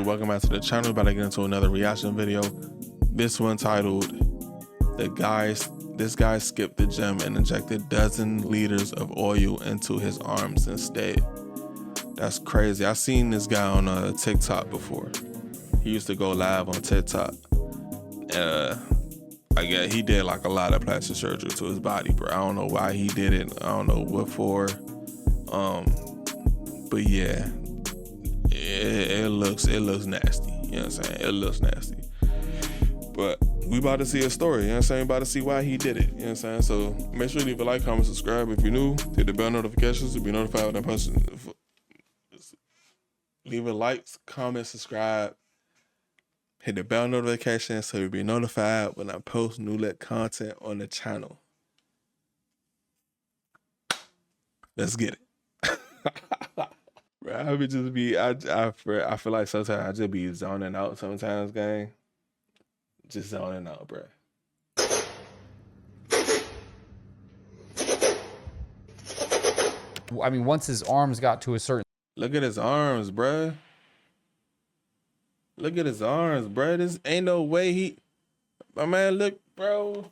welcome back to the channel. About to get into another reaction video. This one titled, This guy skipped the gym and injected dozen liters of oil into his arms instead. That's crazy. I seen this guy on TikTok before. He used to go live on TikTok. I guess he did like a lot of plastic surgery to his body, bro. I don't know why he did it. I don't know what for. But yeah, it looks nasty. You know what I'm saying? It looks nasty. But we about to see a story. You know what I'm saying? About to see why he did it. You know what I'm saying? So make sure you leave a like, comment, subscribe if you're new. Hit the bell notifications to be notified when I post. Leave a like, comment, subscribe. Hit the bell notification so you'll be notified when I post new lit content on the channel. Let's get it. Bro, I would just be, I feel like sometimes I just be zoning out sometimes, gang. Just zoning out, bro. I mean, once his arms got to a certain... Look at his arms, bro. Look at his arms, bro. This ain't no way he... My man, look, bro.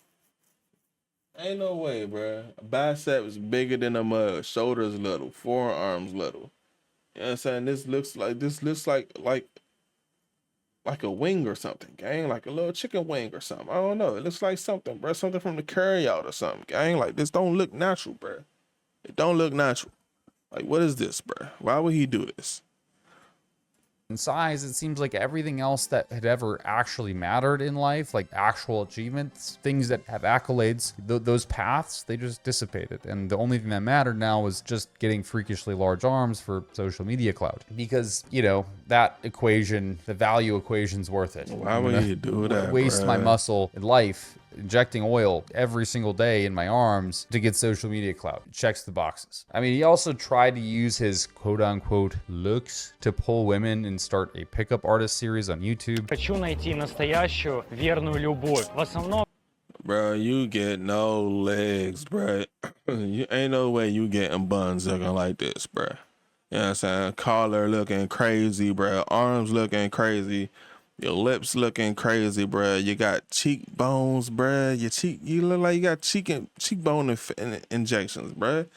Ain't no way, bro. Biceps bigger than a mug. Shoulders little. Forearms little. You know what I'm saying? This looks like a wing or something, gang. Like a little chicken wing or something. I don't know. It looks like something, bro. Something from the carry out or something, gang. Like, this don't look natural, bro. It don't look natural. Like, what is this, bro? Why would he do this? in size, it seems like everything else that had ever actually mattered in life, like actual achievements, things that have accolades, those paths, they just dissipated. And the only thing that mattered now was just getting freakishly large arms for social media clout. Because, you know, that equation, the value equation's worth it. Why would you do that, waste my muscle in life injecting oil every single day in my arms to get social media clout. Checks the boxes. I mean, he also tried to use his quote-unquote looks to pull women and start a pickup artist series on YouTube. Хочу найти настоящую верную любовь. В основном... Bro, you get no legs, bro. You ain't no way you getting buns looking like this, bro. You know what I'm saying? Collar looking crazy, bro. Arms looking crazy. Your lips looking crazy, bruh. You got cheekbones, bruh. You look like you got cheekbone injections, bruh.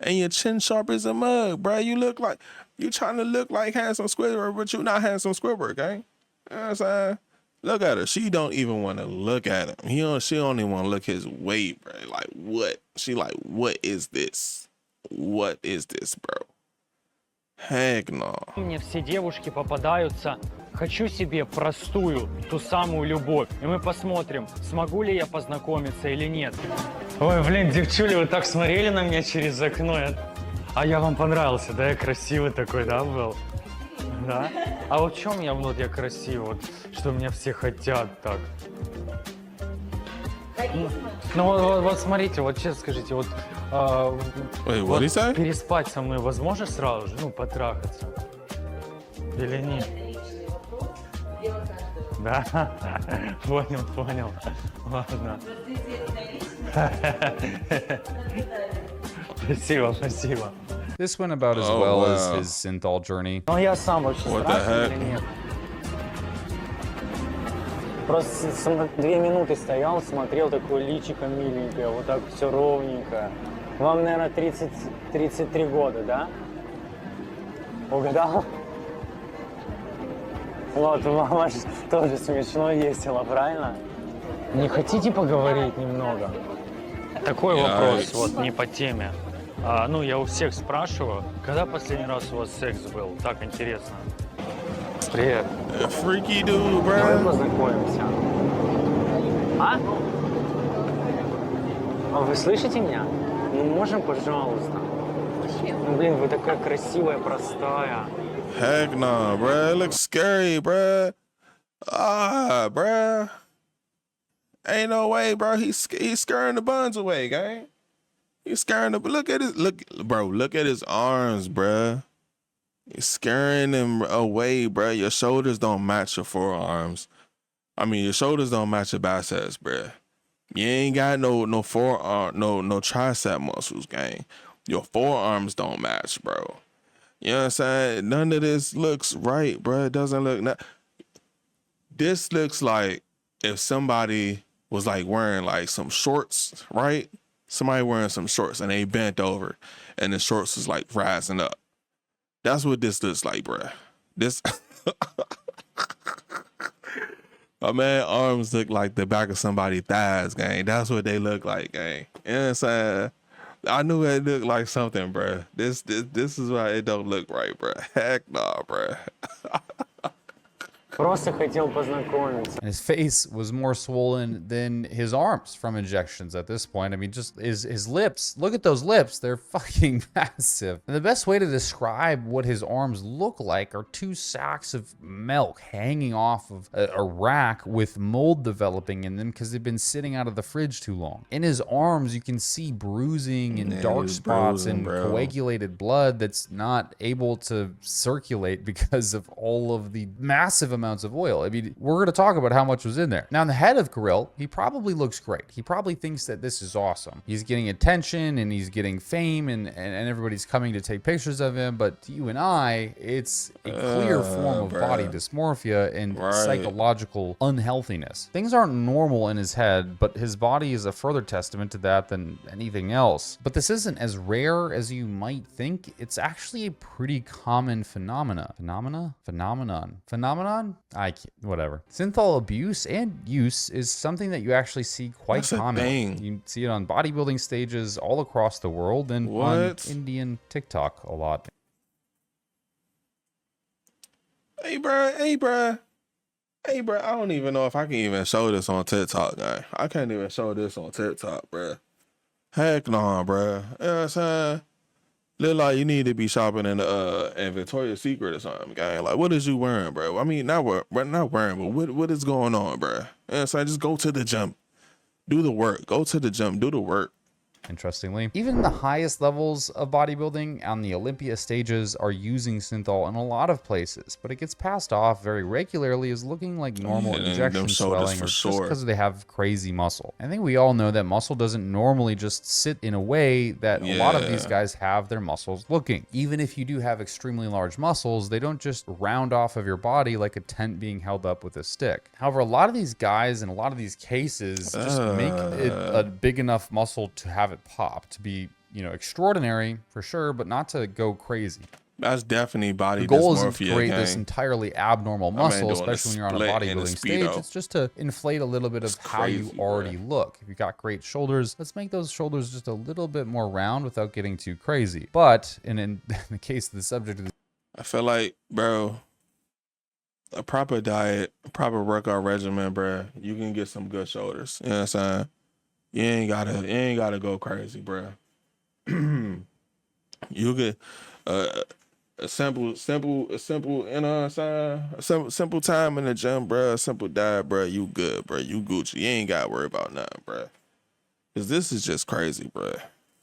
And your chin sharp as a mug, bruh. You look like you trying to look like handsome Squidward, but you not handsome Squidward, gang. You know what I'm saying? Look at her. She don't even want to look at him. She don't even want to look his way, bruh. Like, what? She like, what is this? What is this, bro? Heck no. Мне все девушки попадаются. Хочу себе простую, ту самую любовь. И мы посмотрим, смогу ли я познакомиться или нет. Ой, блин, девчули, вы так смотрели на меня через окно. А я вам понравился, да? Я красивый такой, да, был? Да? А вот в чем я, вот я красивый, вот, что меня все хотят так? Ну вот смотрите, вот честно скажите, вот, вот переспать со мной возможно сразу же, ну, потрахаться? Или нет? Да? Понял. Ладно. Спасибо. This went about as well as his synthol journey. Ну я сам вообще страшный или нет? Просто 2 минуты стоял, смотрел, такое личико миленькое, вот так все ровненько. Вам, наверное, 33 года, да? Угадал? Вот, мама тоже смешно ездила, правильно? Не хотите поговорить немного? Такой вопрос, вот, не по теме. Ну, я у всех спрашиваю, когда последний раз у вас секс был? Так интересно. Привет. Freaky dude, bro. Давай познакомимся. А? А вы слышите меня? Ну, можем, пожалуйста? Ну, блин, вы такая красивая, простая. Heck no, bro. It looks scary, bro. Bro. Ain't no way, bro. He's scaring the buns away, gang. He's scaring the... Look at his arms, bro. He's scaring them away, bro. Your shoulders don't match your forearms. I mean, your shoulders don't match your biceps, bro. You ain't got no forearm, no tricep muscles, gang. Your forearms don't match, bro. You know what I'm saying? None of this looks right, bro. It doesn't look. This looks like if somebody was like wearing like some shorts, right? Somebody wearing some shorts and they bent over and the shorts is like rising up. That's what this looks like, bro. This, my man arms look like the back of somebody's thighs, gang. That's what they look like, gang. You know what I'm saying? I knew it looked like something, bro. This is why it don't look right, bro. Heck nah, bro. Просто хотел познакомиться. And his face was more swollen than his arms from injections at this point. I mean, just his lips. Look at those lips. They're fucking massive. And the best way to describe what his arms look like are two sacks of milk hanging off of a rack with mold developing in them because they've been sitting out of the fridge too long. In his arms, you can see bruising and Man, dark he's spots bruising, and bro. coagulated blood that's not able to circulate because of all of the massive amounts of oil. I mean, we're going to talk about how much was in there. Now, in the head of Kirill, he probably looks great. He probably thinks that this is awesome. He's getting attention and he's getting fame and everybody's coming to take pictures of him. But to you and I, it's a clear form of body bruh. dysmorphia and Right. psychological unhealthiness. Things aren't normal in his head, but his body is a further testament to that than anything else. But this isn't as rare as you might think. It's actually a pretty common phenomenon. I can't, whatever. Synthol abuse and use is something that you actually see quite That's a common. thing. You see it on bodybuilding stages all across the world and on What? Indian TikTok a lot. Hey, bro. I don't even know if I can even show this on TikTok, guy. I can't even show this on TikTok, bro. Heck no, bro. You know what I'm saying? Look like you need to be shopping in Victoria's Secret or something, gang. Like, what is you wearing, bro? I mean, not wearing, but what is going on, bro? You know what I'm saying? Just go to the gym. Do the work. Go to the gym. Do the work. Interestingly, even the highest levels of bodybuilding on the Olympia stages are using synthol in a lot of places, but it gets passed off very regularly as looking like normal Yeah, them injection shoulders swelling for or just sure. because they have crazy muscle. I think we all know that muscle doesn't normally just sit in a way that a lot of these Yeah. guys have their muscles looking. Even if you do have extremely large muscles, they don't just round off of your body like a tent being held up with a stick. However, a lot of these guys in a lot of these cases just make it a big enough muscle to have it pop, to be, you know, extraordinary for sure, but not to go crazy. That's definitely body The goal isn't dysmorphia, to create this gang. entirely abnormal man muscle, doing a especially when you're on a split in a bodybuilding stage. Speedo. It's just to inflate a little bit of It's how you crazy, already bruh. look. If you got great shoulders, let's make those shoulders just a little bit more round without getting too crazy. But in the case of the subject of the I feel like, bro, a proper diet, a proper workout regimen, bro, you can get some good shoulders. You know what I'm saying? You ain't gotta go crazy, bro. You get a simple, you know what I'm saying? A simple time in the gym, bro. A simple diet, bro. You good, bro. You Gucci. You ain't got to worry about nothing, bro. Cause this is just crazy, bro.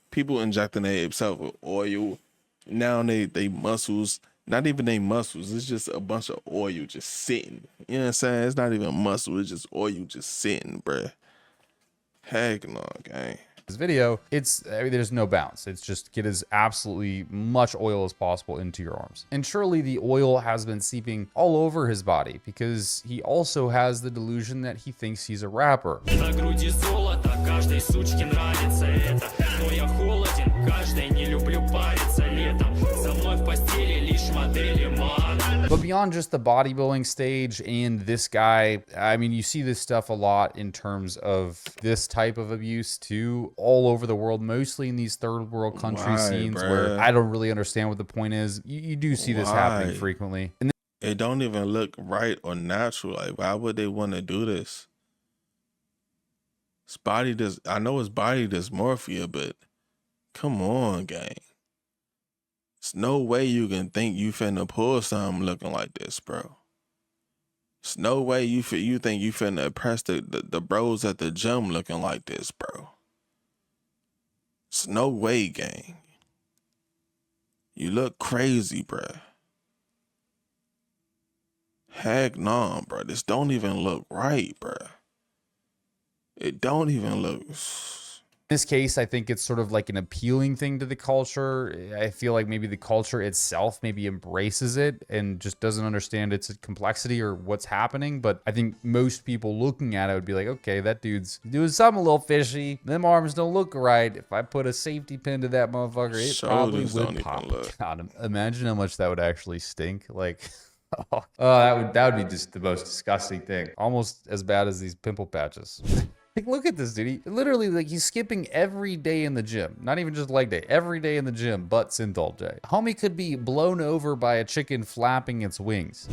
People injecting themselves with oil. Now they muscles, not even they muscles. It's just a bunch of oil just sitting. You know what I'm saying? It's not even muscle. It's just oil just sitting, bro. Heck no, gang. this video, I mean, there's no bounce. It's just get as absolutely much oil as possible into your arms. And surely the oil has been seeping all over his body because he also has the delusion that he thinks he's a rapper. На груди золото, каждой сучке нравится это. Но я холоден, каждой не люблю париться летом. Со мной в постели лишь модели ман. But beyond just the bodybuilding stage and this guy, I mean, you see this stuff a lot in terms of this type of abuse too, all over the world, mostly in these third world country Why, scenes bruh? where I don't really understand what the point is. You do see this happening Why? frequently. And It don't even look right or natural. Like, why would they want to do this? I know it's body dysmorphia, but come on, gang. There's no way you can think you finna pull something looking like this, bro. There's no way you think you finna impress the bros at the gym looking like this, bro. There's no way, gang. You look crazy, bro. Heck no, bro. This don't even look right, bro. It don't even look. this case, I think it's sort of like an appealing thing to the culture. I feel like maybe the culture itself maybe embraces it and just doesn't understand its complexity or what's happening. But I think most people looking at it would be like, okay, that dude's doing something a little fishy. Them arms don't look right. If I put a safety pin to that motherfucker, it probably Shoulders don't would even pop. look. God, imagine how much that would actually stink. Like, oh, that would be just the most disgusting thing. Almost as bad as these pimple patches. Like, look at this, dude. He literally, like, he's skipping every day in the gym. Not even just leg day. Every day in the gym, but Synthol day. Homie could be blown over by a chicken flapping its wings.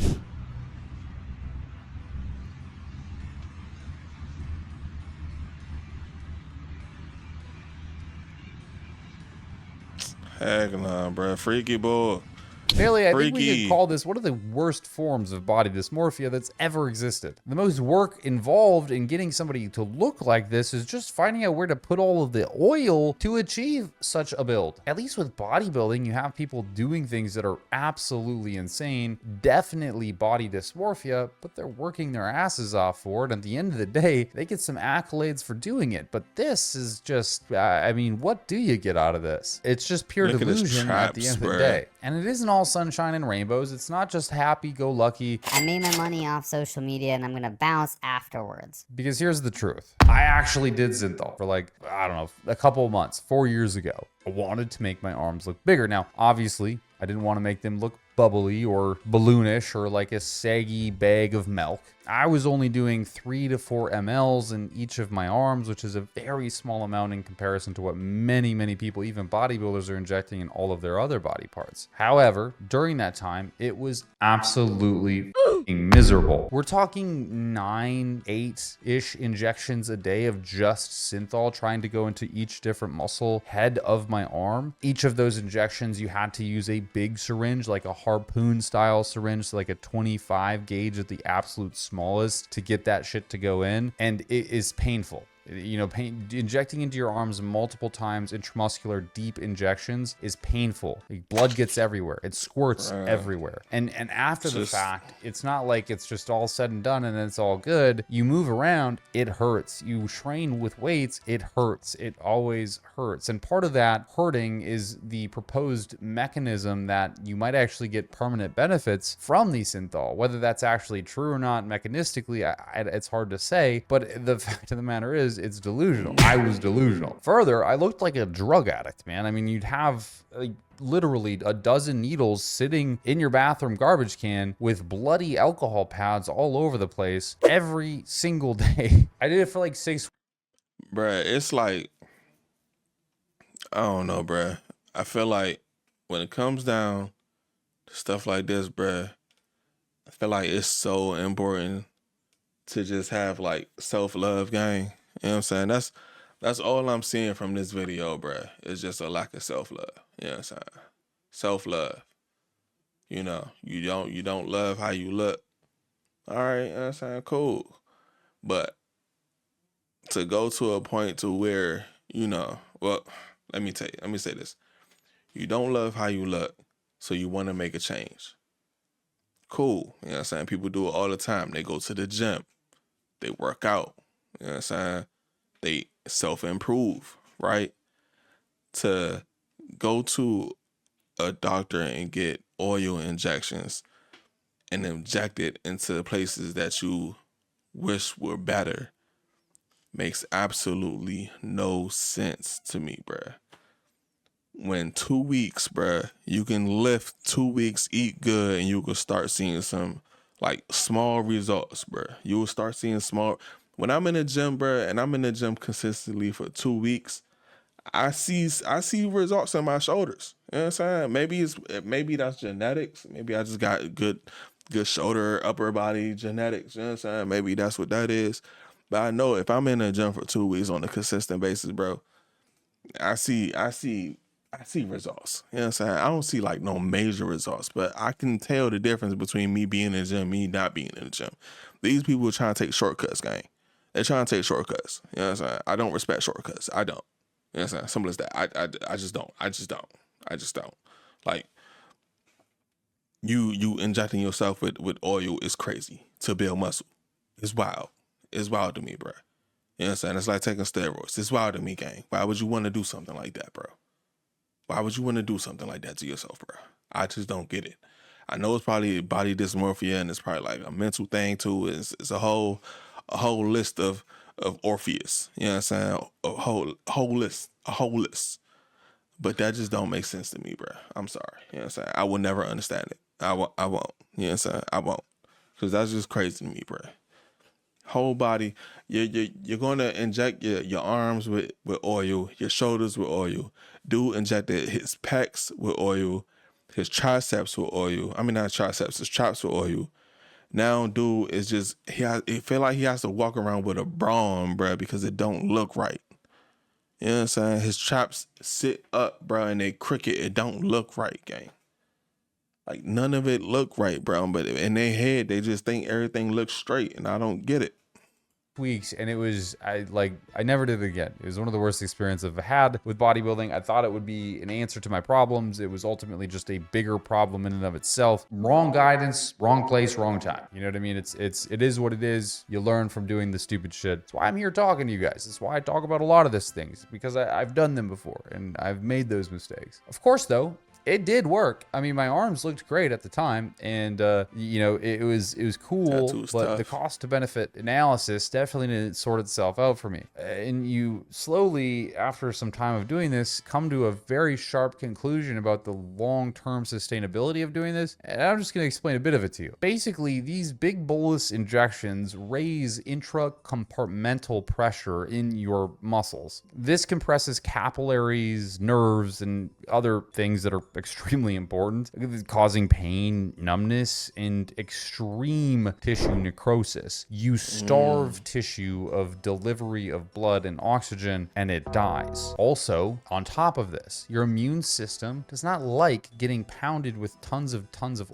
Heck nah, bro. Freaky boy. Bailey, I think we Freaky. could call this one of the worst forms of body dysmorphia that's ever existed. The most work involved in getting somebody to look like this is just finding out where to put all of the oil to achieve such a build. At least with bodybuilding, you have people doing things that are absolutely insane, definitely body dysmorphia, but they're working their asses off for it. At the end of the day, they get some accolades for doing it. But this is just, I mean, what do you get out of this? It's just pure Look at his delusion at the traps, end of the bruh. day. And it isn't all sunshine and rainbows. It's not just happy-go-lucky. I made my money off social media and I'm gonna bounce afterwards. Because here's the truth. I actually did Synthol for like, I don't know, a couple of months, 4 years ago. I wanted to make my arms look bigger. Now, obviously, I didn't want to make them look bubbly or balloonish or like a saggy bag of milk. I was only doing 3 to 4 mLs in each of my arms, which is a very small amount in comparison to what many, many people, even bodybuilders, are injecting in all of their other body parts. However, during that time, it was absolutely miserable. We're talking 9, 8-ish injections a day of just Synthol trying to go into each different muscle head of my arm. Each of those injections, you had to use a big syringe, like a harpoon style syringe, so like a 25 gauge at the absolute smallest to get that shit to go in. And it is painful. You know, injecting into your arms multiple times, intramuscular deep injections is painful. Like, blood gets everywhere. It squirts everywhere. And after the fact, it's not like it's just all said and done and then it's all good. You move around, it hurts. You train with weights, it hurts. It always hurts. And part of that hurting is the proposed mechanism that you might actually get permanent benefits from the Synthol. Whether that's actually true or not mechanistically, it's hard to say. But the fact of the matter is, it's delusional. I was delusional. Further, I looked like a drug addict, man. I mean, you'd have literally a dozen needles sitting in your bathroom garbage can with bloody alcohol pads all over the place every single day. I did it for like 6 weeks. Bruh, it's like, I don't know, bruh. I feel like when it comes down to stuff like this, bruh, I feel like it's so important to just have like self-love, gang. You know what I'm saying? That's all I'm seeing from this video, bruh. It's just a lack of self-love. You know what I'm saying? Self-love. You know, you don't love how you look. All right, you know what I'm saying? Cool. But to go to a point to where, you know, well, let me say this. You don't love how you look, so you want to make a change. Cool. You know what I'm saying? People do it all the time. They go to the gym. They work out. You know what I'm saying? They self-improve, right? To go to a doctor and get oil injections and inject it into places that you wish were better makes absolutely no sense to me, bruh. When 2 weeks, bruh, you can lift 2 weeks, eat good, and you can start seeing some like small results, bruh. You will start seeing small. When I'm in the gym, bruh, and I'm in the gym consistently for 2 weeks, I see results in my shoulders. You know what I'm saying? Maybe that's genetics. Maybe I just got good shoulder, upper body genetics. You know what I'm saying? Maybe that's what that is. But I know if I'm in the gym for 2 weeks on a consistent basis, bro, I see results. You know what I'm saying? I don't see like no major results, but I can tell the difference between me being in the gym, me not being in the gym. These people are trying to take shortcuts, gang. They're trying to take shortcuts. You know what I'm saying? I don't respect shortcuts. I don't. You know what I'm saying? Simple as that. I just don't. I just don't. Like, you injecting yourself with oil is crazy to build muscle. It's wild. It's wild to me, bro. You know You know what I'm saying? It's like taking steroids. It's wild to me, gang. Why would you want to do something like that, bro? Why would you want to do something like that to yourself, bro? I just don't get it. I know it's probably body dysmorphia and it's probably like a mental thing too. It's a whole list of Orpheus. You know what I'm saying? A whole list. But that just don't make sense to me, bro. I'm sorry. You know what I'm saying? I will never understand it. I won't. You know what I'm saying? I won't. Because that's just crazy to me, bro. Whole body. You're going to inject your arms with oil, your shoulders with oil. Dude injected his pecs with oil, his triceps with oil. I mean, not triceps, his traps with oil. Now, dude is just, it feel like he has to walk around with a bra on, bro, because it don't look right. You know what I'm saying? His traps sit up, bro, and they crooked. It don't look right, gang. Like, none of it look right, bro. But in their head, they just think everything looks straight, and I don't get it. Weeks, and it was, I never did it again. It was one of the worst experiences I've had with bodybuilding. I thought it would be an answer to my problems. It was ultimately just a bigger problem in and of itself. Wrong guidance, wrong place, wrong time. You know what I mean? It is what it is. You learn from doing the stupid shit. That's why I'm here talking to you guys. That's why I talk about a lot of these things, because I've done them before and I've made those mistakes. Of course, though, it did work. I mean, my arms looked great at the time, and you know, it was cool, but the cost to benefit analysis definitely didn't sort itself out for me. And you slowly, after some time of doing this, come to a very sharp conclusion about the long-term sustainability of doing this. And I'm just going to explain a bit of it to you. Basically, these big bolus injections raise intracompartmental pressure in your muscles. This compresses capillaries, nerves, and other things that are extremely important, causing pain, numbness, and extreme tissue necrosis. You starve tissue of delivery of blood and oxygen, and it dies. Also, on top of this, your immune system does not like getting pounded with tons of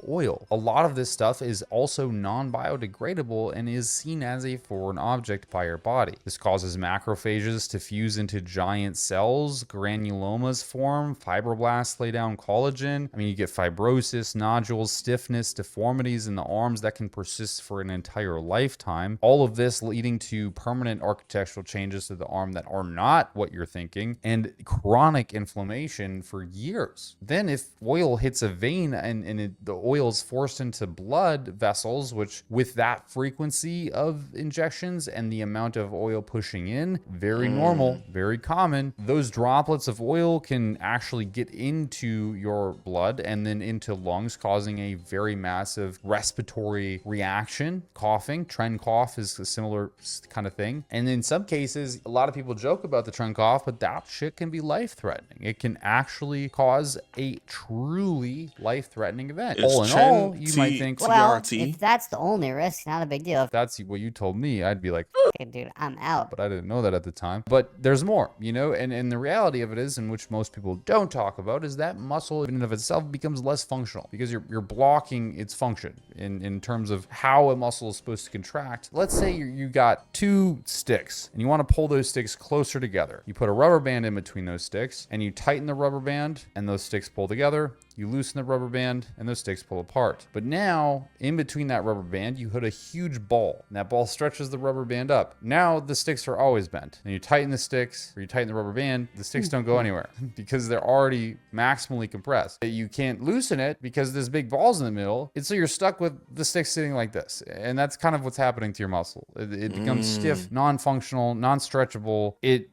oil. A lot of this stuff is also non-biodegradable and is seen as a foreign object by your body. This causes macrophages to fuse into giant cells, granulomas form, fibroblasts lay down collagen. I mean, you get fibrosis, nodules, stiffness, deformities in the arms that can persist for an entire lifetime. All of this leading to permanent architectural changes to the arm that are not what you're thinking, and chronic inflammation for years. Then if oil hits a vein and the oil is forced into blood vessels, which with that frequency of injections and the amount of oil pushing in, very normal, very common, those droplets of oil can actually get into your blood and then into lungs, causing a very massive respiratory reaction. Coughing, tren cough is a similar kind of thing. And in some cases, a lot of people joke about the tren cough, but that shit can be life-threatening. It can actually cause a truly life-threatening event. All in all, you might think, well, if that's the only risk, not a big deal. If that's what you told me, I'd be like, okay, dude, I'm out. But I didn't know that at the time. But there's more, you know, and the reality of it is, in which most people don't talk about, is that muscle in and of itself becomes less functional because you're blocking its function in terms of how a muscle is supposed to contract. Let's say you got two sticks and you want to pull those sticks closer together. You put a rubber band in between those sticks and you tighten the rubber band and those sticks pull together. You loosen the rubber band and those sticks pull apart. But now, in between that rubber band, you hit a huge ball. And that ball stretches the rubber band up. Now, the sticks are always bent. And you tighten the sticks, or you tighten the rubber band, the sticks don't go anywhere because they're already maximally compressed. You can't loosen it because there's big balls in the middle. And so you're stuck with the sticks sitting like this. And that's kind of what's happening to your muscle. It becomes stiff, non-functional, non-stretchable. It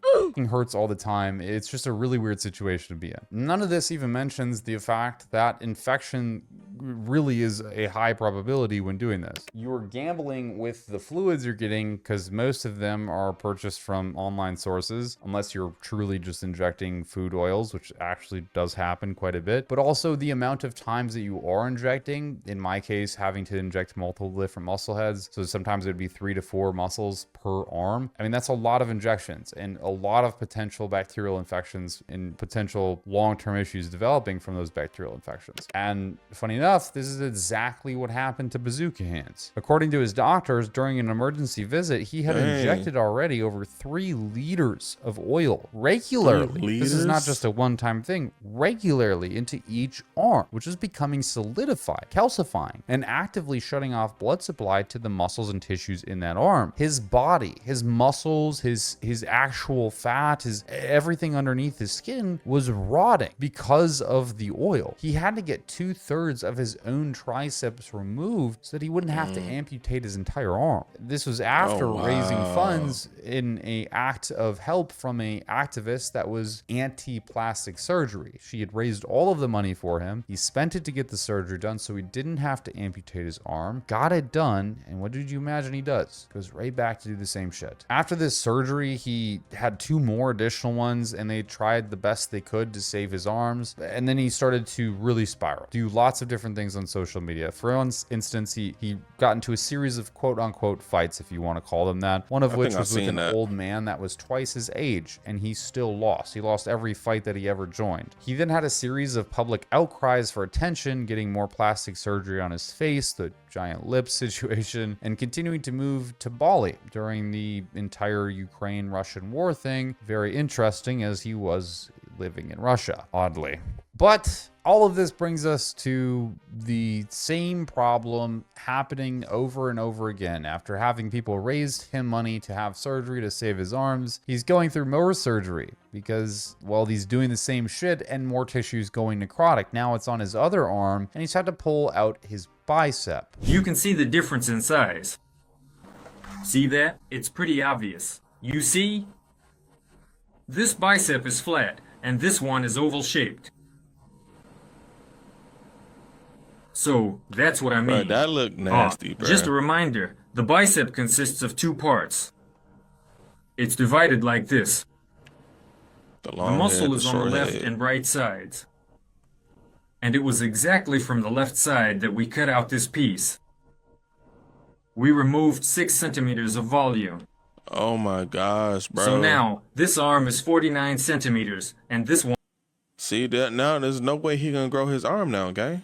hurts all the time. It's just a really weird situation to be in. None of this even mentions the fact that infection really is a high probability when doing this. You're gambling with the fluids you're getting because most of them are purchased from online sources, unless you're truly just injecting food oils, which actually does happen quite a bit. But also the amount of times that you are injecting, in my case, having to inject multiple different muscle heads. So sometimes it'd be 3 to 4 muscles per arm. I mean, that's a lot of injections and a lot of potential bacterial infections and potential long-term issues developing from those bacterial infections. And funny enough, enough, this is exactly what happened to Bazooka Hands. According to his doctors, during an emergency visit, he had injected already over 3 liters of oil regularly. This is not just a one-time thing, regularly into each arm, which is becoming solidified, calcifying, and actively shutting off blood supply to the muscles and tissues in that arm. His body, his muscles, his actual fat, his everything underneath his skin was rotting because of the oil. He had to get 2/3 of his own triceps removed so that he wouldn't have to amputate his entire arm. This was after raising funds in an act of help from a activist that was anti-plastic surgery. She had raised all of the money for him. He spent it to get the surgery done so he didn't have to amputate his arm, got it done, and what did you imagine he does? Goes right back to do the same shit. After this surgery, he had 2 more additional ones, and they tried the best they could to save his arms, and then he started to really spiral, do lots of different things on social media. For instance, he got into a series of quote-unquote fights, if you want to call them that, one of which was with an old man that was twice his age, and he still lost. He lost every fight that he ever joined. He then had a series of public outcries for attention, getting more plastic surgery on his face, the giant lip situation, and continuing to move to Bali during the entire Ukraine-Russian war thing. Very interesting, as he was living in Russia, oddly. But all of this brings us to the same problem happening over and over again. After having people raise him money to have surgery to save his arms, he's going through more surgery because, well, he's doing the same shit and more tissues going necrotic. Now it's on his other arm, and he's had to pull out his bicep. You can see the difference in size. See that? It's pretty obvious. You see? This bicep is flat, and this one is oval-shaped. So, that's what I mean. Bro, that look nasty, bro. Just a reminder, the bicep consists of 2 parts. It's divided like this. The muscle is on the left and right sides. And it was exactly from the left side that we cut out this piece. We removed 6 centimeters of volume. Oh my gosh, bro. So now, this arm is 49 centimeters, and this one... See, that now there's no way he gonna grow his arm now, okay?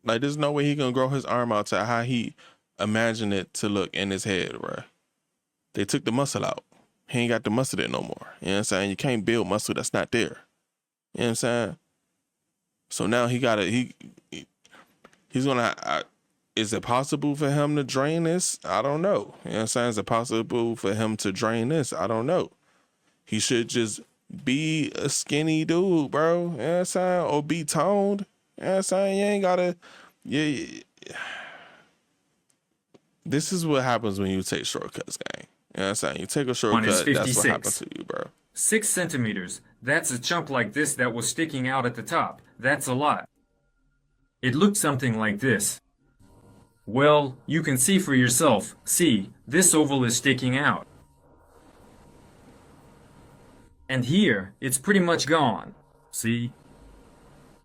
Like, there's no way he gonna grow his arm out to how he imagined it to look in his head, bro. They took the muscle out. He ain't got the muscle there no more. You know what I'm saying? You can't build muscle that's not there. You know what I'm saying? So now he gotta, he's gonna, is it possible for him to drain this? I don't know. You know what I'm saying? Is it possible for him to drain this? I don't know. He should just be a skinny dude, bro. You know what I'm saying? Or be toned. You know what I'm saying? You ain't gotta, yeah. This is what happens when you take shortcuts, gang. You know what I'm saying? You take a shortcut, that's what happens to you, bro. 6 centimeters. That's a chunk like this that was sticking out at the top. That's a lot. It looked something like this. Well, you can see for yourself. See, this oval is sticking out. And here, it's pretty much gone. See?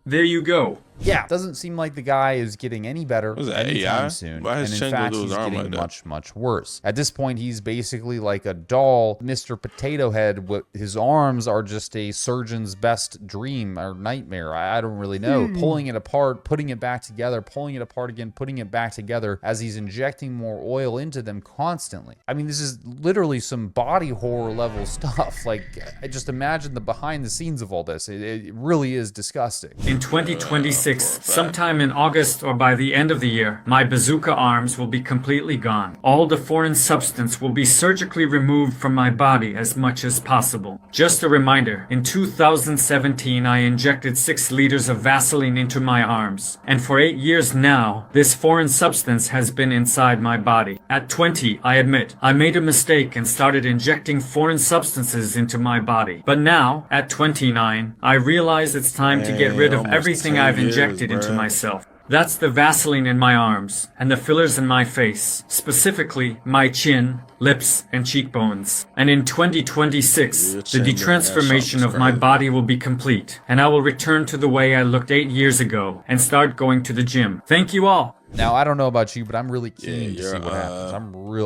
There you go. Yeah, doesn't seem like the guy is getting any better anytime AI? soon. Why And his in chin fact, go to he's his arm getting like that? much, much worse. At this point, he's basically like a doll, Mr. Potato Head. His arms are just a surgeon's best dream or nightmare. I don't really know. Pulling it apart, putting it back together, pulling it apart again, putting it back together as he's injecting more oil into them constantly. I mean, this is literally some body horror level stuff. Like, I just imagine the behind the scenes of all this. It really is disgusting. In 2026, sometime in August or by the end of the year, my bazooka arms will be completely gone. All the foreign substance will be surgically removed from my body as much as possible. Just a reminder, in 2017 I injected 6 liters of Vaseline into my arms. And for 8 years now, this foreign substance has been inside my body. At 20, I admit, I made a mistake and started injecting foreign substances into my body. But now, at 29, I realize it's time to get rid of everything I've injected into myself. That's the Vaseline in my arms, and the fillers in my face, specifically my chin, lips, and cheekbones. And in 2026, the detransformation of my body will be complete, and I will return to the way I looked 8 years ago, and start going to the gym. Thank you all! Now, I don't know about you, but I'm really keen to you're, see what happens.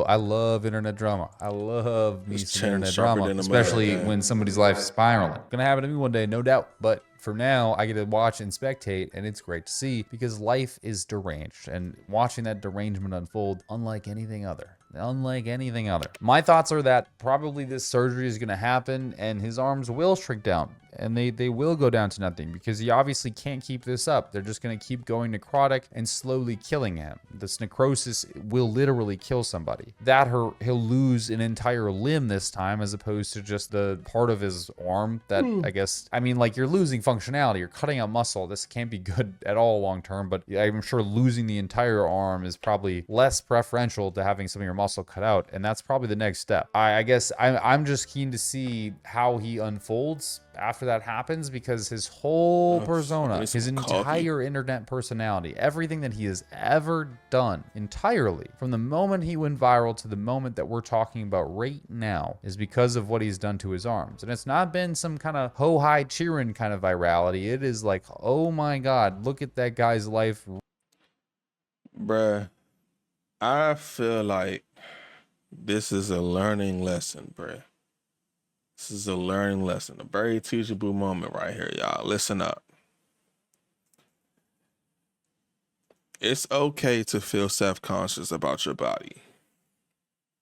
I love internet drama. I love me It's some chin internet sharper drama, than a especially mother, when somebody's life is spiraling. Gonna happen to me one day, no doubt. But for now, I get to watch and spectate, and it's great to see because life is deranged, and watching that derangement unfold, unlike anything other. Unlike anything other. My thoughts are that probably this surgery is going to happen and his arms will shrink down and they will go down to nothing because he obviously can't keep this up. They're just going to keep going necrotic and slowly killing him. This necrosis will literally kill somebody. That he'll lose an entire limb this time as opposed to just the part of his arm that I guess, I mean, like you're losing functionality, you're cutting out muscle. This can't be good at all long term, but I'm sure losing the entire arm is probably less preferential to having some of your muscle cut out, and that's probably the next step. I guess I'm just keen to see how he unfolds after that happens because his whole persona, his entire internet personality, everything that he has ever done entirely from the moment he went viral to the moment that we're talking about right now is because of what he's done to his arms. And it's not been some kind of ho-hi cheering kind of virality. It is like, oh my God, look at that guy's life. Bruh, I feel like this is a learning lesson, bruh. This is a learning lesson, a very teachable moment right here, y'all. Listen up. It's okay to feel self-conscious about your body.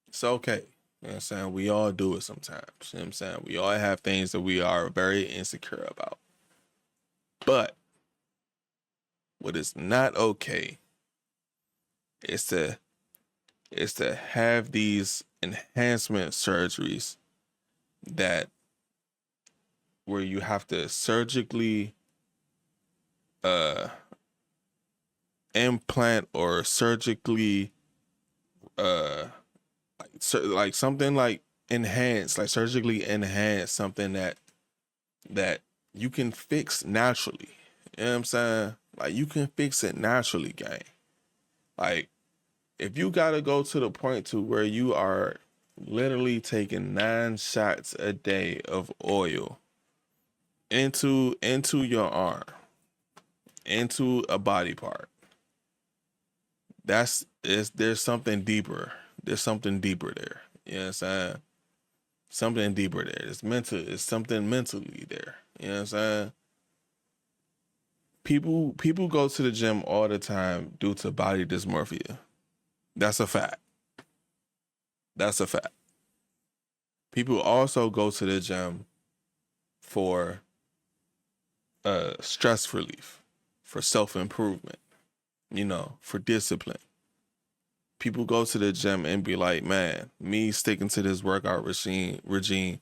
It's okay. You know what I'm saying? We all do it sometimes. You know what I'm saying? We all have things that we are very insecure about. But what is not okay is to have these enhancement surgeries that where you have to surgically implant or surgically like something like enhance, like surgically enhance something that you can fix naturally. You know what I'm saying? Like you can fix it naturally, gang. Like if you gotta go to the point to where you are literally taking 9 shots a day of oil into your arm, into a body part, there's something deeper. There's something deeper there. You know what I'm saying? Something deeper there. It's something mentally there. You know what I'm saying? People go to the gym all the time due to body dysmorphia. That's a fact. That's a fact. People also go to the gym for stress relief, for self-improvement, you know, for discipline. People go to the gym and be like, man, me sticking to this workout regimen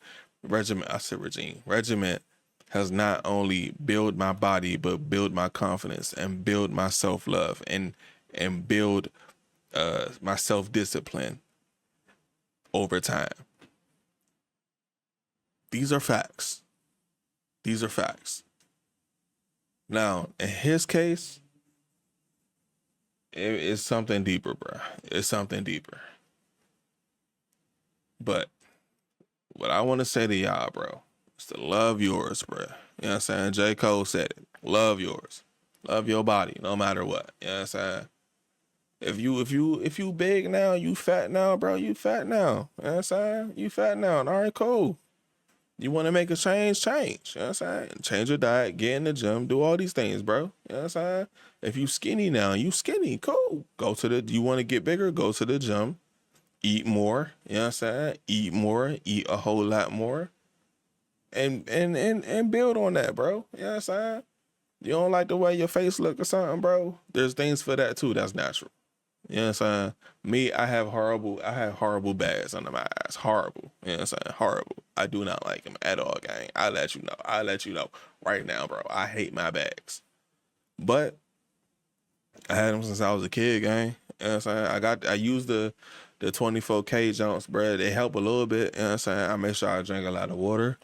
has not only built my body, but built my confidence and build my self-love and build my self-discipline over time. These are facts. These are facts. Now, in his case, it's something deeper, bro. It's something deeper. But what I want to say to y'all, bro, is to love yours, bro. You know what I'm saying? J. Cole said it. Love yours. Love your body, no matter what. You know what I'm saying? If you big now, you fat now, bro, you fat now. You know what I'm saying? You fat now. All right, cool. You want to make a change? You know what I'm saying? Change your diet, get in the gym, do all these things, bro. You know what I'm saying? If you skinny now, you skinny, cool. You want to get bigger? Go to the gym. Eat more. You know what I'm saying? Eat more. Eat a whole lot more. And build on that, bro. You know what I'm saying? You don't like the way your face look or something, bro? There's things for that too. That's natural. You know what I'm saying? Me, I have horrible bags under my eyes. Horrible. You know what I'm saying? Horrible. I do not like them at all, gang. I'll let you know right now, bro. I hate my bags. But I had them since I was a kid, gang. You know what I'm saying? I use the 24K jumps, bro. They help a little bit. You know what I'm saying? I make sure I drink a lot of water.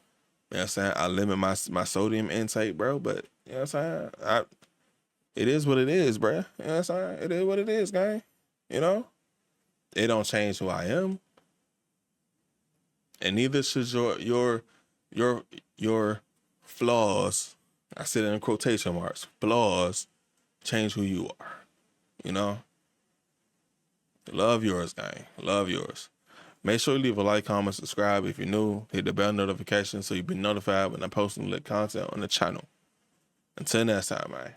You know what I'm saying? I limit my sodium intake, bro. But you know what I'm saying? It is what it is, bro. You know what I'm saying? It is what it is, gang. You know? It don't change who I am. And neither should your flaws, I said it in quotation marks, flaws change who you are. you know? Love yours, gang. Love yours. Make sure you leave a like, comment, subscribe if you're new. Hit the bell notification so you'll be notified when I post new lit content on the channel. Until next time, man.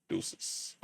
Deuces.